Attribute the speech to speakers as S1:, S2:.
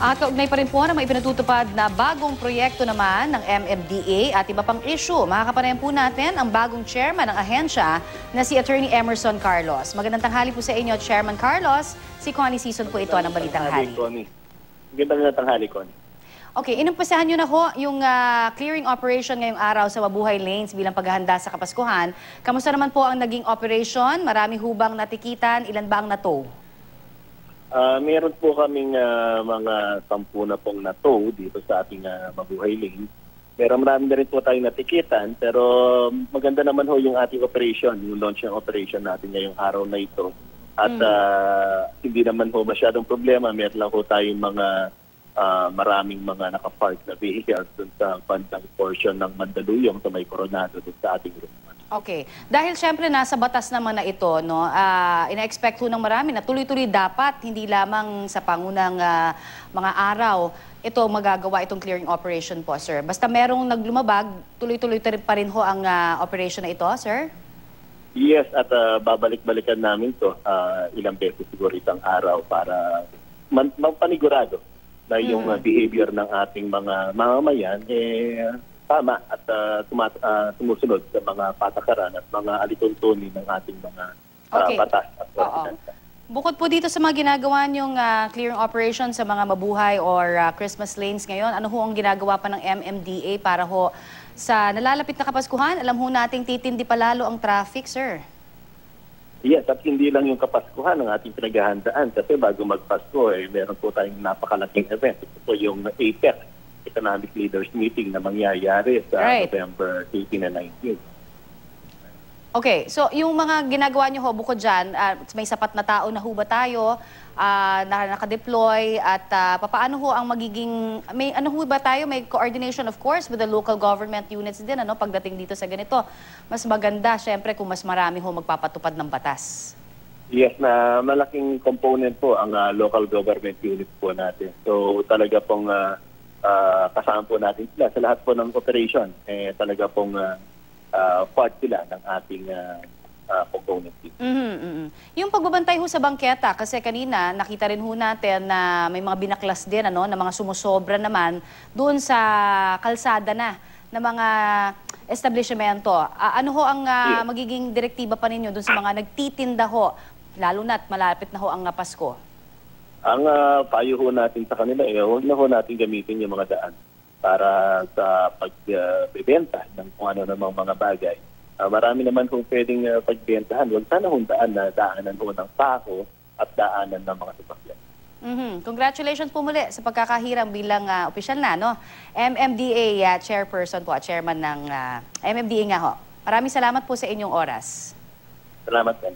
S1: At kaugnay pa rin po na may pinatutupad na bagong proyekto naman ng MMDA at iba pang issue. Makakapanayan po natin ang bagong chairman ng ahensya na si Attorney Emerson Carlos. Magandang tanghali po sa inyo, Chairman Carlos. Si Connie Season po ito ng Balitang Hali.
S2: Magandang tanghali, Connie.
S1: Okay, inumpisahan nyo na ho yung clearing operation ngayong araw sa Mabuhay Lanes bilang paghahanda sa Kapaskuhan. Kamusta naman po ang naging operation? Marami hubang natikitan? Ilan ba ang natow?
S2: Meron po kaming mga 10 na pong na-tow dito sa ating Mabuhay Lane. Pero marami na rin po tayong natikitan. Pero maganda naman ho yung ating operation, yung launch ng operation natin ngayong araw na ito. At hindi naman ho masyadong problema. Meron lang ho tayong mga maraming mga nakapark na vehicles dun sa bandang portion ng Mandaluyong sa may Coronado dun sa ating room.
S1: Okay. Dahil syempre nasa batas naman na ito, no, ina-expect ho ng marami na tuloy-tuloy dapat, hindi lamang sa pangunang mga araw, ito magagawa itong clearing operation po, sir. Basta merong naglumabag, tuloy-tuloy pa rin ho ang operation na ito, sir?
S2: Yes, at babalik-balikan namin to ilang beses siguro isang araw para magpanigurado na yung behavior ng ating mga mamamayan tama at sumusunod sa mga patakaran at mga alituntunin ng ating mga batas at ordinansa.
S1: Bukod po dito sa mga ginagawa niyong clearing operation sa mga mabuhay or Christmas lanes ngayon, ano ho ang ginagawa pa ng MMDA para ho sa nalalapit na Kapaskuhan? Alam ho nating titindi pa lalo ang traffic, sir.
S2: Yes, at hindi lang yung Kapaskuhan ang ating pinaghahandaan kasi bago magpasko, meron po tayong napakalaking event. Ito po yung APEC, Economic Leaders Meeting na mangyayari sa November 18 and 19.
S1: Okay, so yung mga ginagawa niyo ho bukod dyan, may sapat na tao na ho ba tayo na nakadeploy at papaano ho ang magiging, may ano ho ba tayo, may coordination of course with the local government units din pagdating dito sa ganito. Mas maganda syempre kung mas marami ho magpapatupad ng batas.
S2: Yes, na malaking component po ang local government units po natin. So talaga pong kasama po natin sila sa lahat po ng operation. Talaga pong part sila ng ating component.
S1: Yung pagbabantay ho sa bangketa, kasi kanina nakita rin ho natin na may mga binaklas din na mga sumusobra naman doon sa kalsada na mga establishmento. Ano ho ang magiging direktiba pa ninyo doon sa mga nagtitinda ho, lalo na't malapit na ho ang Pasko?
S2: Ang payo ho natin sa kanila, huwag na ho natin gamitin yung mga daan para sa pagbebenta ng kung ano namang mga bagay. Marami naman kung pwedeng pagbentahan. Huwag sana hong daan na daanan ho ng pako at daanan ng mga sasakyan.
S1: Congratulations po muli sa pagkakahirang bilang opisyal na, no? MMDA chairperson po, chairman ng MMDA nga ho. Maraming salamat po sa inyong oras.
S2: Salamat, Ben.